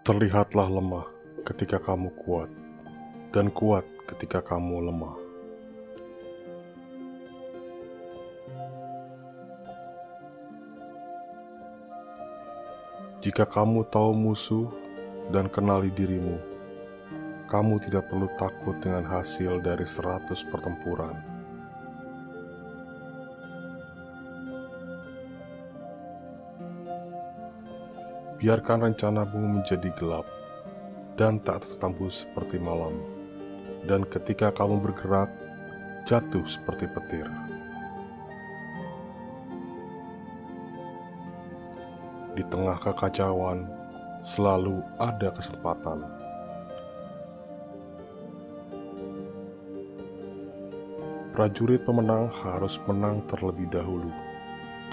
Terlihatlah lemah ketika kamu kuat, dan kuat ketika kamu lemah. Jika kamu tahu musuh dan kenali dirimu, kamu tidak perlu takut dengan hasil dari 100 pertempuran. Biarkan rencanamu menjadi gelap dan tak tertembus seperti malam, dan ketika kamu bergerak, jatuh seperti petir. Di tengah kekacauan, selalu ada kesempatan. Prajurit pemenang harus menang terlebih dahulu,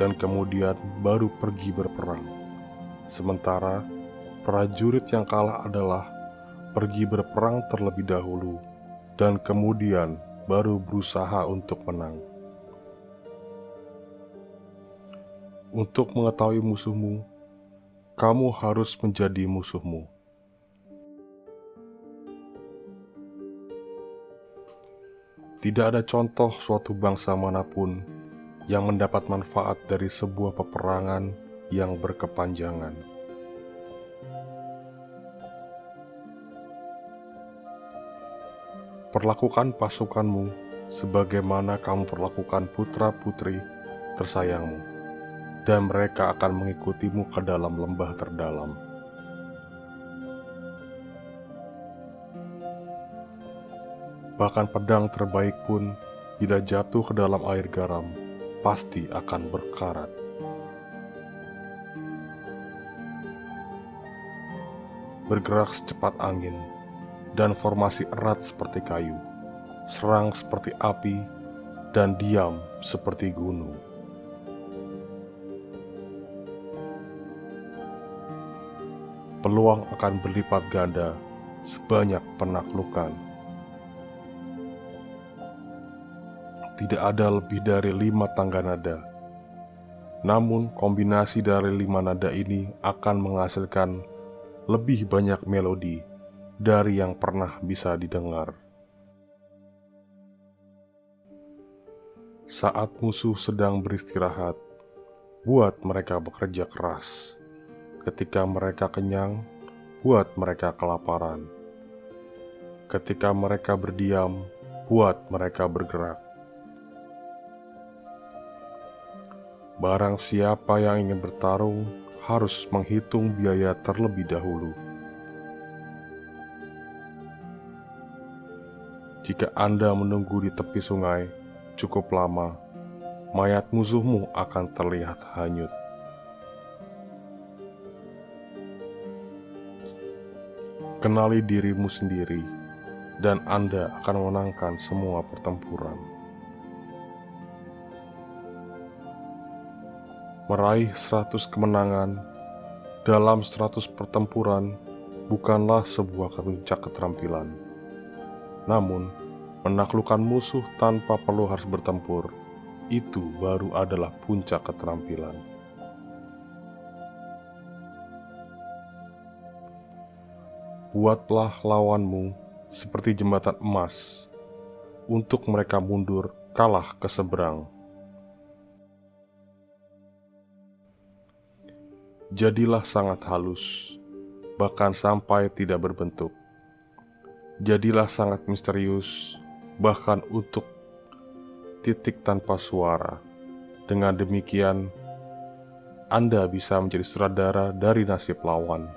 dan kemudian baru pergi berperang. Sementara prajurit yang kalah adalah pergi berperang terlebih dahulu, dan kemudian baru berusaha untuk menang. Untuk mengetahui musuhmu, kamu harus menjadi musuhmu. Tidak ada contoh suatu bangsa manapun yang mendapat manfaat dari sebuah peperangan yang berkepanjangan. Perlakukan pasukanmu sebagaimana kamu perlakukan putra-putri tersayangmu, dan mereka akan mengikutimu ke dalam lembah terdalam. Bahkan pedang terbaik pun, bila jatuh ke dalam air garam, pasti akan berkarat. Bergerak secepat angin, dan formasi erat seperti kayu, serang seperti api, dan diam seperti gunung. Peluang akan berlipat ganda sebanyak penaklukan. Tidak ada lebih dari 5 tangga nada. Namun kombinasi dari 5 nada ini akan menghasilkan lebih banyak melodi dari yang pernah bisa didengar. Saat musuh sedang beristirahat, buat mereka bekerja keras. Ketika mereka kenyang, buat mereka kelaparan. Ketika mereka berdiam, buat mereka bergerak. Barang siapa yang ingin bertarung harus menghitung biaya terlebih dahulu. Jika Anda menunggu di tepi sungai cukup lama, mayat musuhmu akan terlihat hanyut. Kenali dirimu sendiri, dan Anda akan memenangkan semua pertempuran. Meraih 100 kemenangan dalam 100 pertempuran bukanlah sebuah puncak keterampilan. Namun, menaklukkan musuh tanpa perlu harus bertempur, itu baru adalah puncak keterampilan. Buatlah lawanmu seperti jembatan emas, untuk mereka mundur kalah ke seberang. Jadilah sangat halus, bahkan sampai tidak berbentuk. Jadilah sangat misterius, bahkan untuk titik tanpa suara. Dengan demikian, Anda bisa menjadi sutradara dari nasib lawan.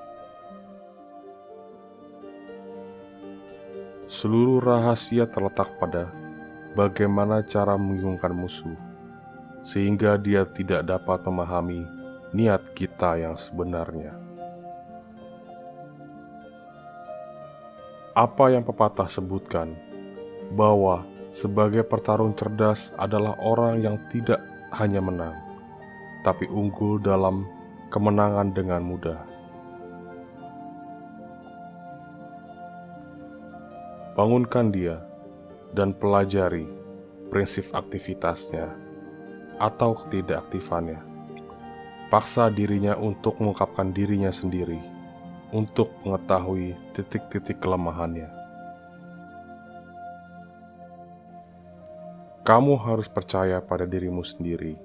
Seluruh rahasia terletak pada bagaimana cara membingungkan musuh, sehingga dia tidak dapat memahami niat kita yang sebenarnya. Apa yang pepatah sebutkan, bahwa sebagai petarung cerdas adalah orang yang tidak hanya menang, tapi unggul dalam kemenangan dengan mudah. Bangunkan dia dan pelajari prinsip aktivitasnya atau ketidakaktifannya. Paksa dirinya untuk mengungkapkan dirinya sendiri, untuk mengetahui titik-titik kelemahannya. Kamu harus percaya pada dirimu sendiri.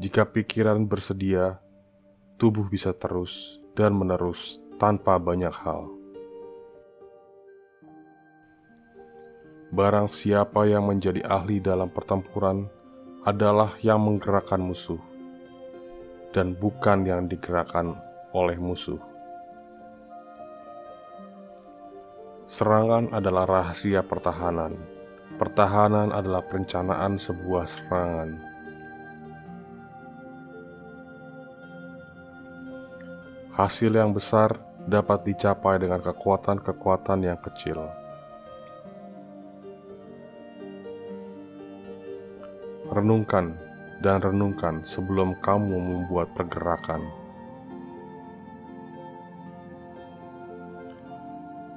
Jika pikiran bersedia, tubuh bisa terus dan menerus tanpa banyak hal. Barang siapa yang menjadi ahli dalam pertempuran adalah yang menggerakkan musuh, dan bukan yang digerakkan oleh musuh. Serangan adalah rahasia pertahanan. Pertahanan adalah perencanaan sebuah serangan. Hasil yang besar dapat dicapai dengan kekuatan-kekuatan yang kecil. Renungkan dan renungkan sebelum kamu membuat pergerakan.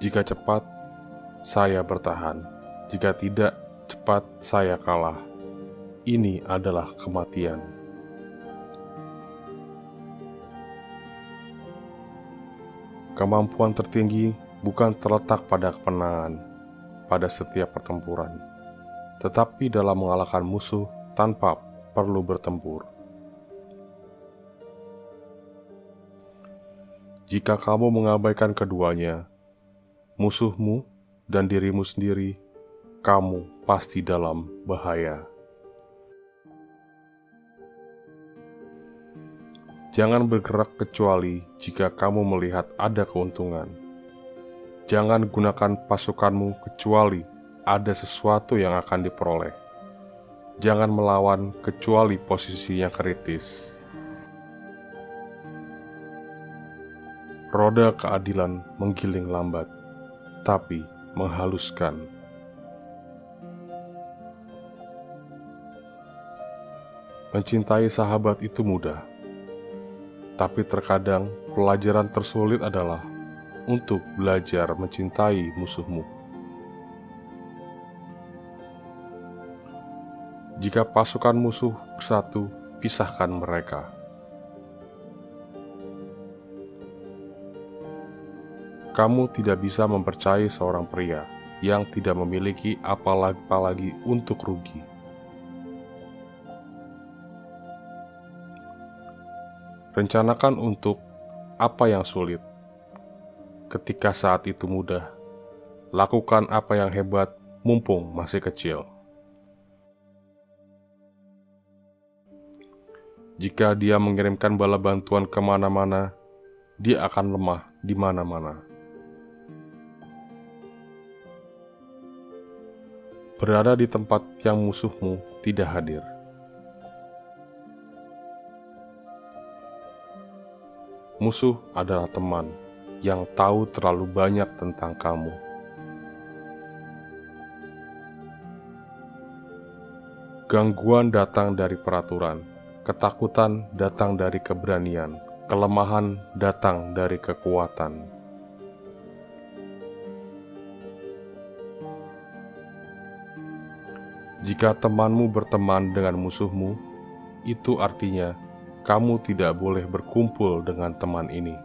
Jika cepat, saya bertahan. Jika tidak cepat, saya kalah. Ini adalah kematian. Kemampuan tertinggi bukan terletak pada kemenangan pada setiap pertempuran, tetapi dalam mengalahkan musuh tanpa perlu bertempur. Jika kamu mengabaikan keduanya, musuhmu dan dirimu sendiri, kamu pasti dalam bahaya. Jangan bergerak kecuali jika kamu melihat ada keuntungan. Jangan gunakan pasukanmu kecuali ada sesuatu yang akan diperoleh. Jangan melawan kecuali posisi yang kritis. Roda keadilan menggiling lambat, tapi menghaluskan. Mencintai sahabat itu mudah, tapi terkadang pelajaran tersulit adalah untuk belajar mencintai musuhmu. Jika pasukan musuh bersatu, pisahkan mereka. Kamu tidak bisa mempercayai seorang pria yang tidak memiliki apalagi untuk rugi. Rencanakan untuk apa yang sulit. Ketika saat itu mudah, lakukan apa yang hebat mumpung masih kecil. Jika dia mengirimkan bala bantuan kemana-mana, dia akan lemah di mana-mana. Berada di tempat yang musuhmu tidak hadir. Musuh adalah teman yang tahu terlalu banyak tentang kamu. Gangguan datang dari peraturan, ketakutan datang dari keberanian, kelemahan datang dari kekuatan. Jika temanmu berteman dengan musuhmu, itu artinya kamu tidak boleh berkumpul dengan teman ini.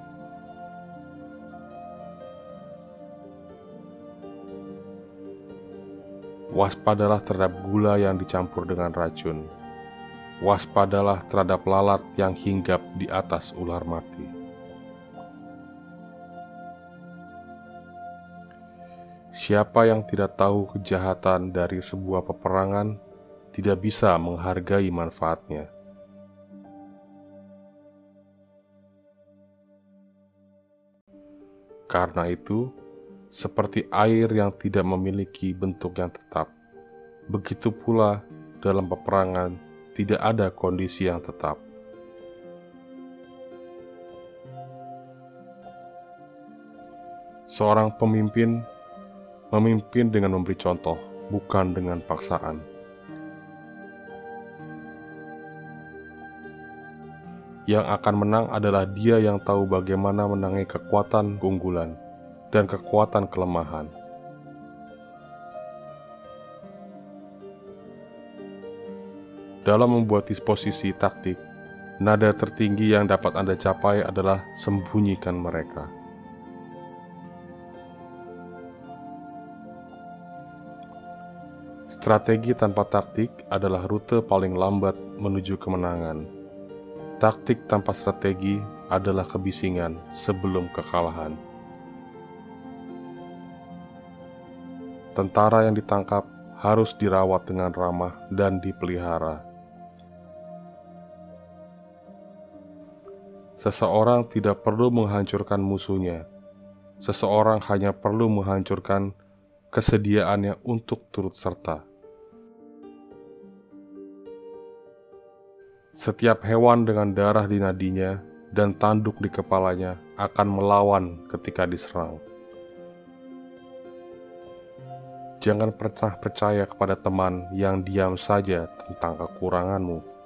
Waspadalah terhadap gula yang dicampur dengan racun. Waspadalah terhadap lalat yang hinggap di atas ular mati. Siapa yang tidak tahu kejahatan dari sebuah peperangan tidak bisa menghargai manfaatnya. Karena itu, seperti air yang tidak memiliki bentuk yang tetap, begitu pula dalam peperangan tidak ada kondisi yang tetap. Seorang pemimpin memimpin dengan memberi contoh, bukan dengan paksaan. Yang akan menang adalah dia yang tahu bagaimana menangani kekuatan keunggulan dan kekuatan kelemahan. Dalam membuat disposisi taktik, Nada tertinggi yang dapat Anda capai adalah sembunyikan mereka. Strategi tanpa taktik adalah rute paling lambat menuju kemenangan. Taktik tanpa strategi adalah kebisingan sebelum kekalahan. Tentara yang ditangkap harus dirawat dengan ramah dan dipelihara. Seseorang tidak perlu menghancurkan musuhnya. Seseorang hanya perlu menghancurkan kesediaannya untuk turut serta. Setiap hewan dengan darah di nadinya dan tanduk di kepalanya akan melawan ketika diserang. Jangan pernah percaya kepada teman yang diam saja tentang kekuranganmu.